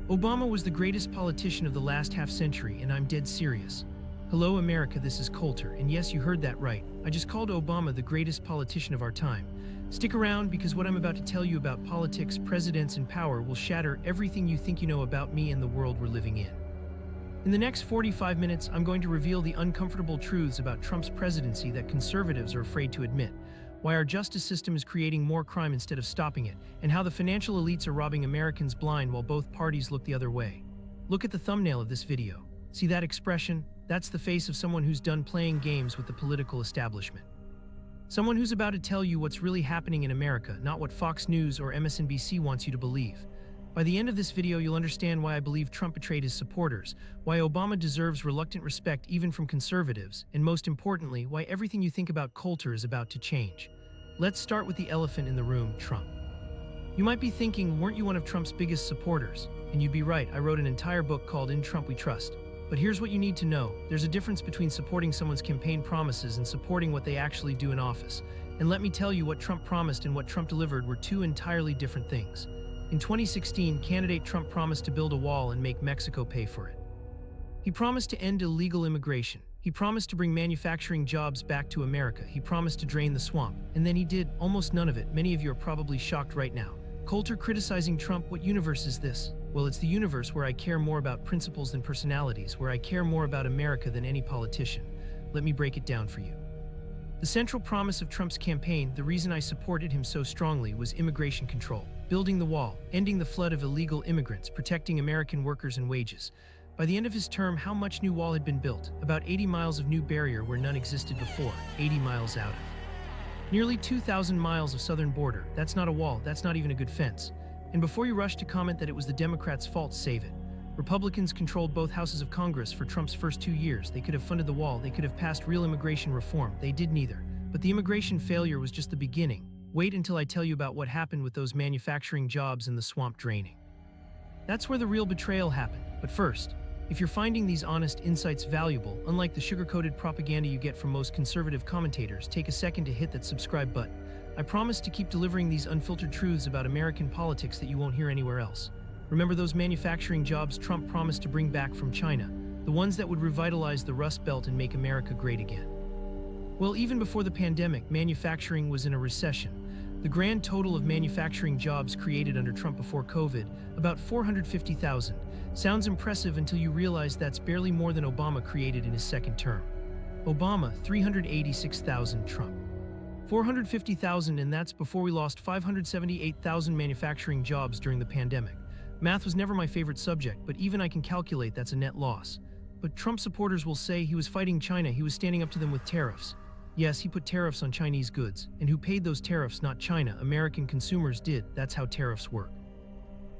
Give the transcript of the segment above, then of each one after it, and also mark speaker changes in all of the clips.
Speaker 1: Obama was the greatest politician of the last half-century, and I'm dead serious. Hello, America, this is Coulter, and yes, you heard that right. I just called Obama the greatest politician of our time. Stick around, because what I'm about to tell you about politics, presidents, and power will shatter everything you think you know about me and the world we're living in. In the next 45 minutes, I'm going to reveal the uncomfortable truths about Trump's presidency that conservatives are afraid to admit, why our justice system is creating more crime instead of stopping it, and how the financial elites are robbing Americans blind while both parties look the other way. Look at the thumbnail of this video. See that expression? That's the face of someone who's done playing games with the political establishment. Someone who's about to tell you what's really happening in America, not what Fox News or MSNBC wants you to believe. By the end of this video, you'll understand why I believe Trump betrayed his supporters, why Obama deserves reluctant respect even from conservatives, and most importantly, why everything you think about Coulter is about to change. Let's start with the elephant in the room, Trump. You might be thinking, weren't you one of Trump's biggest supporters? And you'd be right, I wrote an entire book called In Trump We Trust. But here's what you need to know. There's a difference between supporting someone's campaign promises and supporting what they actually do in office. And let me tell you, what Trump promised and what Trump delivered were two entirely different things. In 2016, candidate Trump promised to build a wall and make Mexico pay for it. He promised to end illegal immigration. He promised to bring manufacturing jobs back to America. He promised to drain the swamp. And then he did almost none of it. Many of you are probably shocked right now. Coulter criticizing Trump. What universe is this? Well, it's the universe where I care more about principles than personalities, where I care more about America than any politician. Let me break it down for you. The central promise of Trump's campaign, the reason I supported him so strongly, was immigration control. Building the wall, ending the flood of illegal immigrants, protecting American workers and wages. By the end of his term, how much new wall had been built? About 80 miles of new barrier where none existed before, 80 miles out of. Nearly 2,000 miles of southern border. That's not a wall, that's not even a good fence. And before you rush to comment that it was the Democrats' fault, save it. Republicans controlled both houses of Congress for Trump's first 2 years. They could have funded the wall, they could have passed real immigration reform. They did neither. But the immigration failure was just the beginning. Wait until I tell you about what happened with those manufacturing jobs and the swamp draining. That's where the real betrayal happened. But first, if you're finding these honest insights valuable, unlike the sugar-coated propaganda you get from most conservative commentators, take a second to hit that subscribe button. I promise to keep delivering these unfiltered truths about American politics that you won't hear anywhere else. Remember those manufacturing jobs Trump promised to bring back from China, the ones that would revitalize the Rust Belt and make America great again? Well, even before the pandemic, manufacturing was in a recession. The grand total of manufacturing jobs created under Trump before COVID, about 450,000. Sounds impressive until you realize that's barely more than Obama created in his second term. Obama, 386,000, Trump. 450,000, and that's before we lost 578,000 manufacturing jobs during the pandemic. Math was never my favorite subject, but even I can calculate that's a net loss. But Trump supporters will say he was fighting China, he was standing up to them with tariffs. Yes, he put tariffs on Chinese goods. And who paid those tariffs? Not China. American consumers did. That's how tariffs work.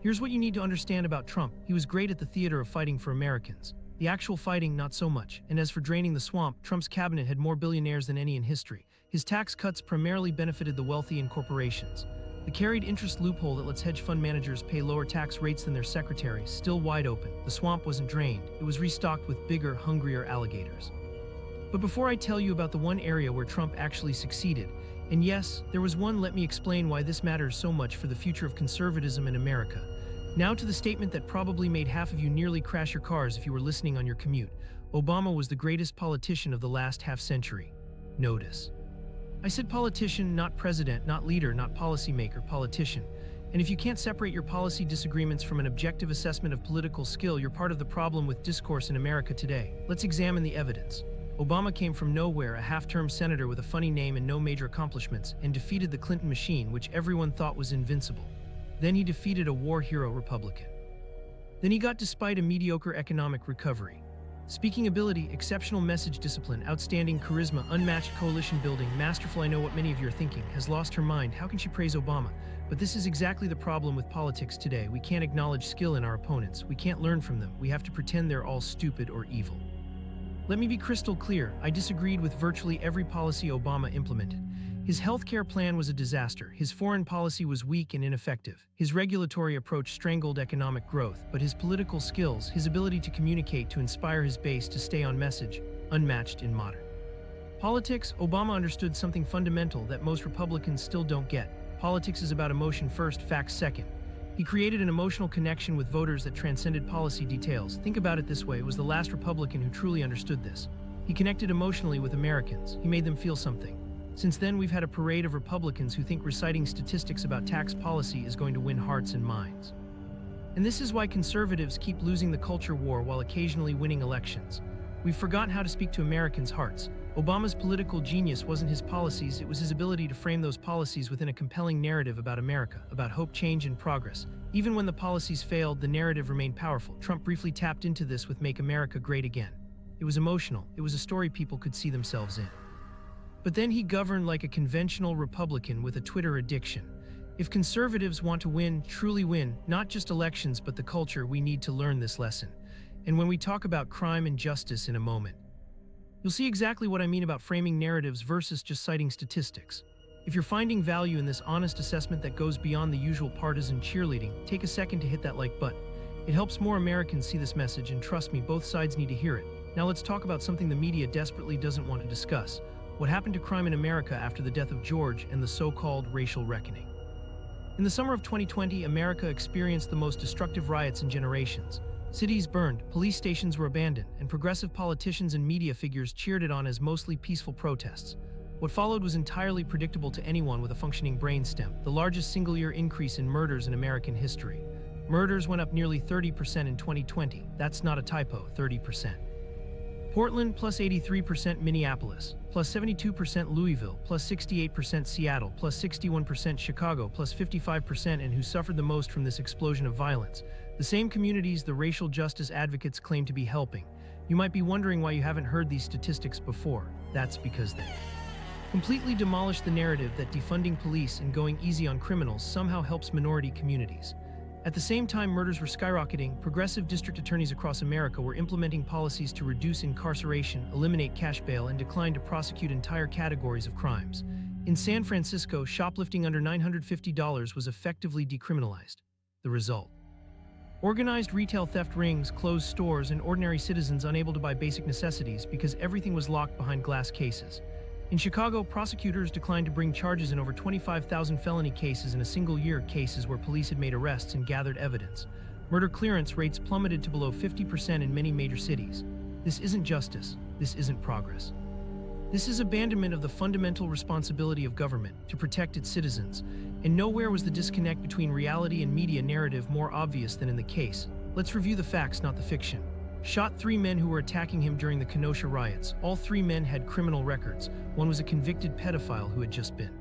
Speaker 1: Here's what you need to understand about Trump. He was great at the theater of fighting for Americans. The actual fighting, not so much. And as for draining the swamp, Trump's cabinet had more billionaires than any in history. His tax cuts primarily benefited the wealthy and corporations. The carried interest loophole that lets hedge fund managers pay lower tax rates than their secretaries, still wide open. The swamp wasn't drained. It was restocked with bigger, hungrier alligators. But before I tell you about the one area where Trump actually succeeded, and yes, there was one, let me explain why this matters so much for the future of conservatism in America. Now to the statement that probably made half of you nearly crash your cars if you were listening on your commute. Obama was the greatest politician of the last half-century. Notice. I said politician, not president, not leader, not policymaker, politician. And if you can't separate your policy disagreements from an objective assessment of political skill, you're part of the problem with discourse in America today. Let's examine the evidence. Obama came from nowhere, a half-term senator with a funny name and no major accomplishments, and defeated the Clinton machine, which everyone thought was invincible. Then he defeated a war hero Republican. Then he got despite a mediocre economic recovery. Speaking ability, exceptional message discipline, outstanding charisma, unmatched coalition building, masterful. I know what many of you are thinking. Has lost her mind. How can she praise Obama? But this is exactly the problem with politics today. We can't acknowledge skill in our opponents. We can't learn from them. We have to pretend they're all stupid or evil. Let me be crystal clear. I disagreed with virtually every policy Obama implemented. His healthcare plan was a disaster. His foreign policy was weak and ineffective. His regulatory approach strangled economic growth. But his political skills, his ability to communicate, to inspire his base, to stay on message, unmatched in modern politics. Obama understood something fundamental that most Republicans still don't get. Politics is about emotion first, facts second. He created an emotional connection with voters that transcended policy details. Think about it this way, it was the last Republican who truly understood this. He connected emotionally with Americans. He made them feel something. Since then, we've had a parade of Republicans who think reciting statistics about tax policy is going to win hearts and minds. And this is why conservatives keep losing the culture war while occasionally winning elections. We've forgotten how to speak to Americans' hearts. Obama's political genius wasn't his policies, it was his ability to frame those policies within a compelling narrative about America, about hope, change, and progress. Even when the policies failed, the narrative remained powerful. Trump briefly tapped into this with Make America Great Again. It was emotional. It was a story people could see themselves in. But then he governed like a conventional Republican with a Twitter addiction. If conservatives want to win, truly win, not just elections but the culture, we need to learn this lesson. And when we talk about crime and justice in a moment, you'll see exactly what I mean about framing narratives versus just citing statistics. If you're finding value in this honest assessment that goes beyond the usual partisan cheerleading, take a second to hit that like button. It helps more Americans see this message, and trust me, both sides need to hear it. Now let's talk about something the media desperately doesn't want to discuss. What happened to crime in America after the death of George and the so-called racial reckoning? In the summer of 2020, America experienced the most destructive riots in generations. Cities burned, police stations were abandoned, and progressive politicians and media figures cheered it on as mostly peaceful protests. What followed was entirely predictable to anyone with a functioning brainstem: the largest single-year increase in murders in American history. Murders went up nearly 30% in 2020. That's not a typo, 30%. Portland, plus 83%; Minneapolis, plus 72%; Louisville, plus 68%; Seattle, plus 61%; Chicago, plus 55%. And who suffered the most from this explosion of violence? The same communities the racial justice advocates claim to be helping. You might be wondering why you haven't heard these statistics before. That's because they completely demolished the narrative that defunding police and going easy on criminals somehow helps minority communities. At the same time murders were skyrocketing, progressive district attorneys across America were implementing policies to reduce incarceration, eliminate cash bail, and decline to prosecute entire categories of crimes. In San Francisco, shoplifting under $950 was effectively decriminalized. The result: organized retail theft rings, closed stores, and ordinary citizens unable to buy basic necessities because everything was locked behind glass cases. In Chicago, prosecutors declined to bring charges in over 25,000 felony cases in a single year, cases where police had made arrests and gathered evidence. Murder clearance rates plummeted to below 50% in many major cities. This isn't justice. This isn't progress. This is abandonment of the fundamental responsibility of government to protect its citizens. And nowhere was the disconnect between reality and media narrative more obvious than in the case. Let's review the facts, not the fiction. Shot 3 men who were attacking him during the Kenosha riots. All 3 men had criminal records. One was a convicted pedophile who had just been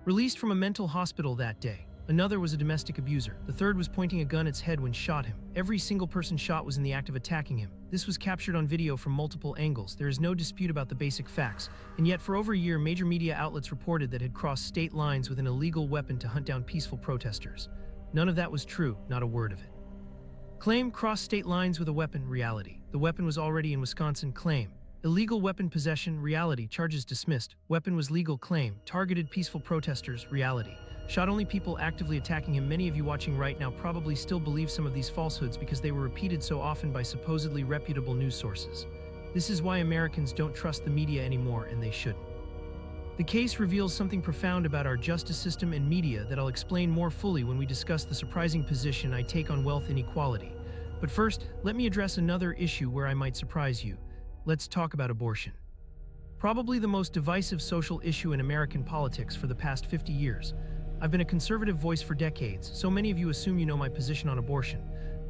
Speaker 1: released from a mental hospital that day. Another was a domestic abuser. The third was pointing a gun at his head when shot him. Every single person shot was in the act of attacking him. This was captured on video from multiple angles. There is no dispute about the basic facts. And yet, for over a year, major media outlets reported that had crossed state lines with an illegal weapon to hunt down peaceful protesters. None of that was true, not a word of it. Claim: crossed state lines with a weapon. Reality: the weapon was already in Wisconsin. Claim: illegal weapon possession. Reality: charges dismissed. Weapon was legal. Claim: targeted peaceful protesters. Reality: shot only people actively attacking him. Many of you watching right now probably still believe some of these falsehoods because they were repeated so often by supposedly reputable news sources. This is why Americans don't trust the media anymore, and they shouldn't. The case reveals something profound about our justice system and media that I'll explain more fully when we discuss the surprising position I take on wealth inequality. But first, let me address another issue where I might surprise you. Let's talk about abortion. Probably the most divisive social issue in American politics for the past 50 years. I've been a conservative voice for decades, so many of you assume you know my position on abortion.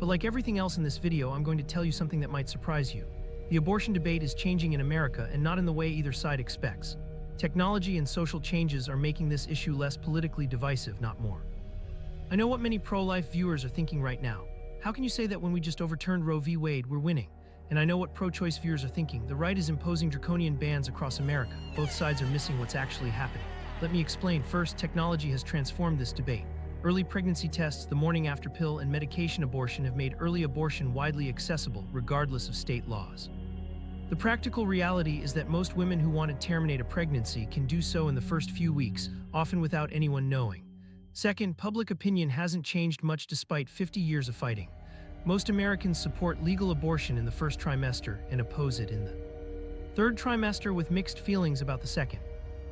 Speaker 1: But like everything else in this video, I'm going to tell you something that might surprise you. The abortion debate is changing in America, and not in the way either side expects. Technology and social changes are making this issue less politically divisive, not more. I know what many pro-life viewers are thinking right now. How can you say that when we just overturned Roe v. Wade, we're winning? And I know what pro-choice viewers are thinking. The right is imposing draconian bans across America. Both sides are missing what's actually happening. Let me explain. First, technology has transformed this debate. Early pregnancy tests, the morning after pill, and medication abortion have made early abortion widely accessible, regardless of state laws. The practical reality is that most women who want to terminate a pregnancy can do so in the first few weeks, often without anyone knowing. Second, public opinion hasn't changed much despite 50 years of fighting. Most Americans support legal abortion in the first trimester and oppose it in the third trimester, with mixed feelings about the second.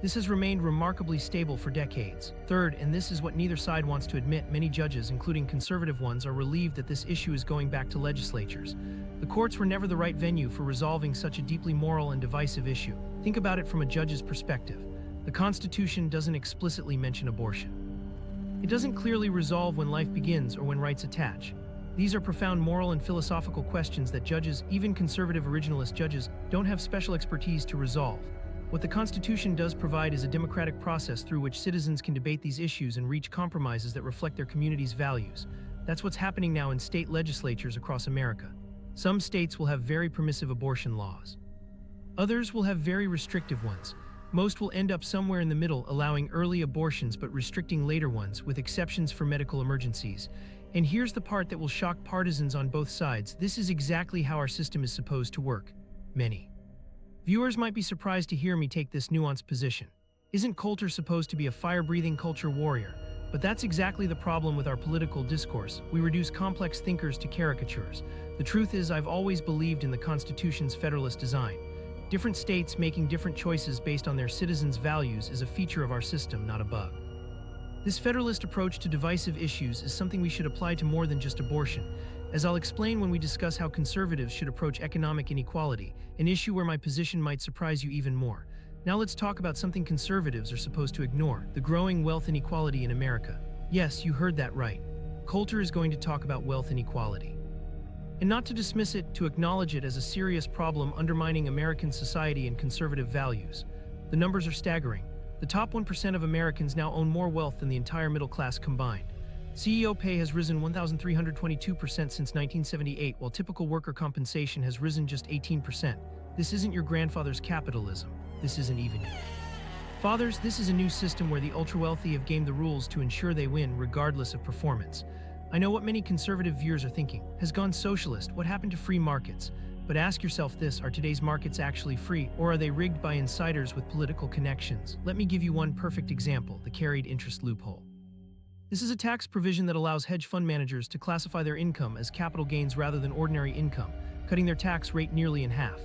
Speaker 1: This has remained remarkably stable for decades. Third, and this is what neither side wants to admit, many judges, including conservative ones, are relieved that this issue is going back to legislatures. The courts were never the right venue for resolving such a deeply moral and divisive issue. Think about it from a judge's perspective. The Constitution doesn't explicitly mention abortion. It doesn't clearly resolve when life begins or when rights attach. These are profound moral and philosophical questions that judges, even conservative originalist judges, don't have special expertise to resolve. What the Constitution does provide is a democratic process through which citizens can debate these issues and reach compromises that reflect their community's values. That's what's happening now in state legislatures across America. Some states will have very permissive abortion laws. Others will have very restrictive ones. Most will end up somewhere in the middle, allowing early abortions but restricting later ones, with exceptions for medical emergencies. And here's the part that will shock partisans on both sides. This is exactly how our system is supposed to work. Many viewers might be surprised to hear me take this nuanced position. Isn't Coulter supposed to be a fire-breathing culture warrior? But that's exactly the problem with our political discourse. We reduce complex thinkers to caricatures. The truth is, I've always believed in the Constitution's federalist design. Different states making different choices based on their citizens' values is a feature of our system, not a bug. This federalist approach to divisive issues is something we should apply to more than just abortion, as I'll explain when we discuss how conservatives should approach economic inequality, an issue where my position might surprise you even more. Now let's talk about something conservatives are supposed to ignore: the growing wealth inequality in America. Yes, you heard that right. Coulter is going to talk about wealth inequality. And not to dismiss it, to acknowledge it as a serious problem undermining American society and conservative values. The numbers are staggering. The top 1% of Americans now own more wealth than the entire middle class combined. CEO pay has risen 1,322% since 1978, while typical worker compensation has risen just 18%. This isn't your grandfather's capitalism. This isn't even you. Fathers, this is a new system where the ultra-wealthy have gamed the rules to ensure they win regardless of performance. I know what many conservative viewers are thinking. Has gone socialist? What happened to free markets? But ask yourself this: are today's markets actually free, or are they rigged by insiders with political connections? Let me give you one perfect example: the carried interest loophole. This is a tax provision that allows hedge fund managers to classify their income as capital gains rather than ordinary income, cutting their tax rate nearly in half.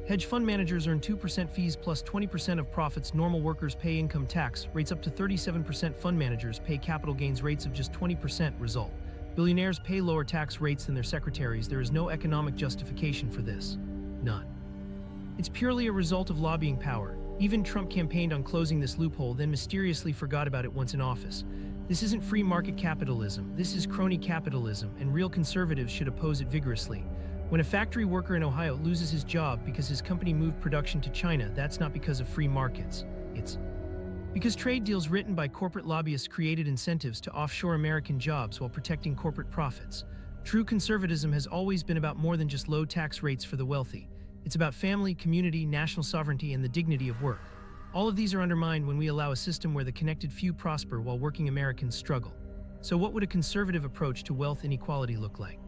Speaker 1: Hedge fund managers earn 2% fees plus 20% of profits. Normal workers pay income tax rates up to 37%. Fund managers pay capital gains rates of just 20%. Result: billionaires pay lower tax rates than their secretaries. There is no economic justification for this. None. It's purely a result of lobbying power. Even Trump campaigned on closing this loophole, then mysteriously forgot about it once in office. This isn't free market capitalism. This is crony capitalism, and real conservatives should oppose it vigorously. When a factory worker in Ohio loses his job because his company moved production to China, that's not because of free markets. It's because trade deals written by corporate lobbyists created incentives to offshore American jobs while protecting corporate profits. True conservatism has always been about more than just low tax rates for the wealthy. It's about family, community, national sovereignty, and the dignity of work. All of these are undermined when we allow a system where the connected few prosper while working Americans struggle. So what would a conservative approach to wealth inequality look like?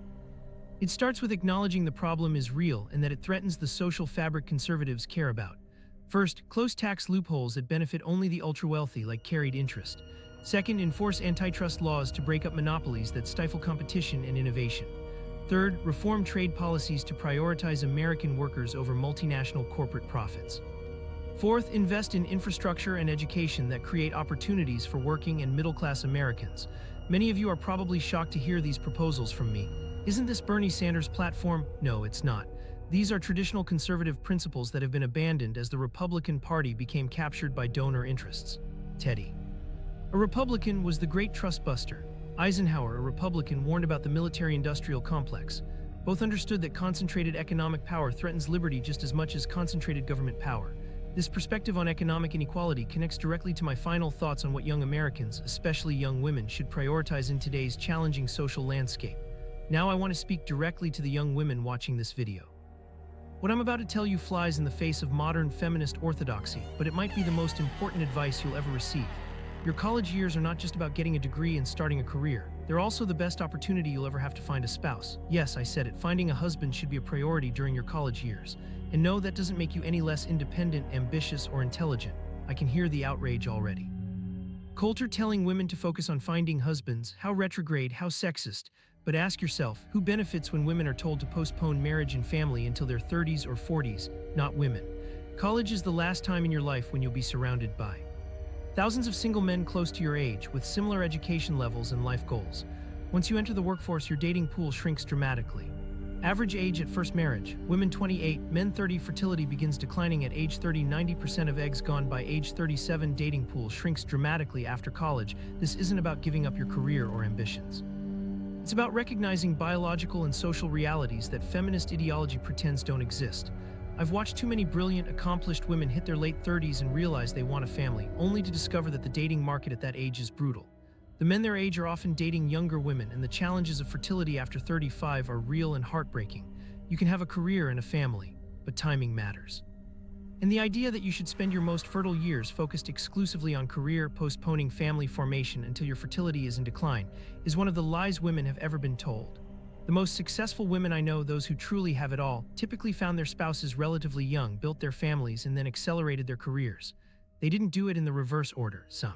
Speaker 1: It starts with acknowledging the problem is real and that it threatens the social fabric conservatives care about. First, close tax loopholes that benefit only the ultra-wealthy, like carried interest. Second, enforce antitrust laws to break up monopolies that stifle competition and innovation. Third, reform trade policies to prioritize American workers over multinational corporate profits. Fourth, invest in infrastructure and education that create opportunities for working and middle-class Americans. Many of you are probably shocked to hear these proposals from me. Isn't this Bernie Sanders' platform? No, it's not. These are traditional conservative principles that have been abandoned as the Republican Party became captured by donor interests. Teddy, a Republican, was the great trust buster. Eisenhower, a Republican, warned about the military-industrial complex. Both understood that concentrated economic power threatens liberty just as much as concentrated government power. This perspective on economic inequality connects directly to my final thoughts on what young Americans, especially young women, should prioritize in today's challenging social landscape. Now I want to speak directly to the young women watching this video. What I'm about to tell you flies in the face of modern feminist orthodoxy, but it might be the most important advice you'll ever receive. Your college years are not just about getting a degree and starting a career. They're also the best opportunity you'll ever have to find a spouse. Yes, I said it. Finding a husband should be a priority during your college years. And no, that doesn't make you any less independent, ambitious, or intelligent. I can hear the outrage already. Coulter telling women to focus on finding husbands. How retrograde, how sexist. But ask yourself, who benefits when women are told to postpone marriage and family until their 30s or 40s? Not women. College is the last time in your life when you'll be surrounded by thousands of single men close to your age with similar education levels and life goals. Once you enter the workforce, your dating pool shrinks dramatically. Average age at first marriage, women 28, men 30. Fertility begins declining at age 30. 90% of eggs gone by age 37. Dating pool shrinks dramatically after college. This isn't about giving up your career or ambitions. It's about recognizing biological and social realities that feminist ideology pretends don't exist. I've watched too many brilliant, accomplished women hit their late 30s and realize they want a family, only to discover that the dating market at that age is brutal. The men their age are often dating younger women, and the challenges of fertility after 35 are real and heartbreaking. You can have a career and a family, but timing matters. And the idea that you should spend your most fertile years focused exclusively on career, postponing family formation until your fertility is in decline, is one of the lies women have ever been told. The most successful women I know, those who truly have it all, typically found their spouses relatively young, built their families, and then accelerated their careers. They didn't do it in the reverse order, some.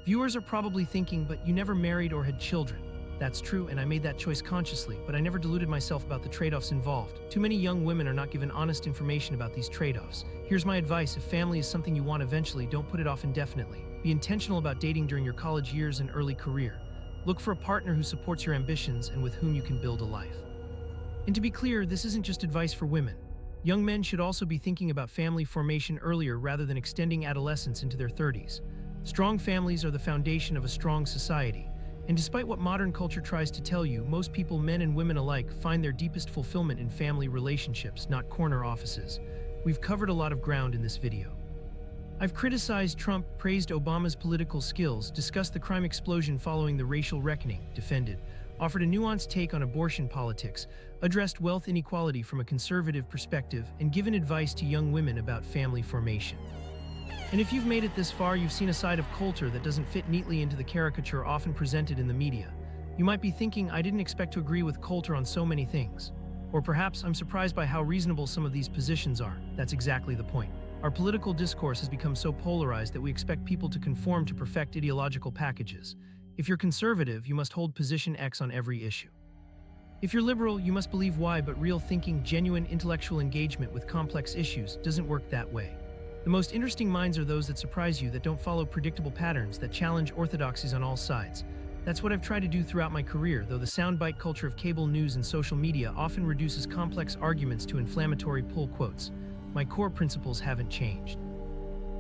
Speaker 1: Viewers are probably thinking, but you never married or had children. That's true, and I made that choice consciously, but I never deluded myself about the trade-offs involved. Too many young women are not given honest information about these trade-offs. Here's my advice: if family is something you want eventually, don't put it off indefinitely. Be intentional about dating during your college years and early career. Look for a partner who supports your ambitions and with whom you can build a life. And to be clear, this isn't just advice for women. Young men should also be thinking about family formation earlier rather than extending adolescence into their 30s. Strong families are the foundation of a strong society. And despite what modern culture tries to tell you, most people, men and women alike, find their deepest fulfillment in family relationships, not corner offices. We've covered a lot of ground in this video. I've criticized Trump, praised Obama's political skills, discussed the crime explosion following the racial reckoning, defended, offered a nuanced take on abortion politics, addressed wealth inequality from a conservative perspective, and given advice to young women about family formation. And if you've made it this far, you've seen a side of Coulter that doesn't fit neatly into the caricature often presented in the media. You might be thinking, I didn't expect to agree with Coulter on so many things. Or perhaps I'm surprised by how reasonable some of these positions are. That's exactly the point. Our political discourse has become so polarized that we expect people to conform to perfect ideological packages. If you're conservative, you must hold position X on every issue. If you're liberal, you must believe Y, but real thinking, genuine intellectual engagement with complex issues doesn't work that way. The most interesting minds are those that surprise you, that don't follow predictable patterns, that challenge orthodoxies on all sides. That's what I've tried to do throughout my career, though the soundbite culture of cable news and social media often reduces complex arguments to inflammatory pull quotes. My core principles haven't changed.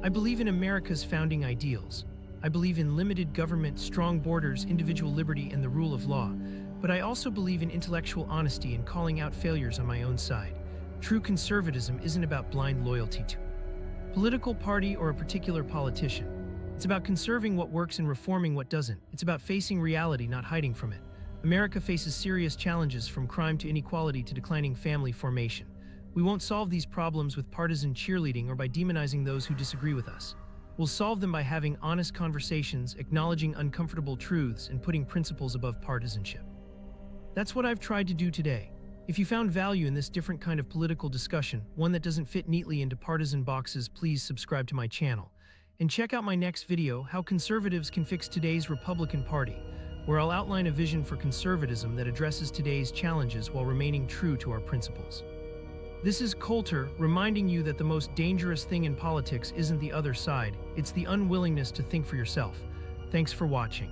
Speaker 1: I believe in America's founding ideals. I believe in limited government, strong borders, individual liberty, and the rule of law. But I also believe in intellectual honesty and calling out failures on my own side. True conservatism isn't about blind loyalty to political party or a particular politician. It's about conserving what works and reforming what doesn't. It's about facing reality, not hiding from it. America faces serious challenges, from crime to inequality to declining family formation. We won't solve these problems with partisan cheerleading or by demonizing those who disagree with us. We'll solve them by having honest conversations, acknowledging uncomfortable truths, and putting principles above partisanship. That's what I've tried to do today. If you found value in this different kind of political discussion, one that doesn't fit neatly into partisan boxes, please subscribe to my channel. And check out my next video, How Conservatives Can Fix Today's Republican Party, where I'll outline a vision for conservatism that addresses today's challenges while remaining true to our principles. This is Coulter, reminding you that the most dangerous thing in politics isn't the other side, it's the unwillingness to think for yourself. Thanks for watching.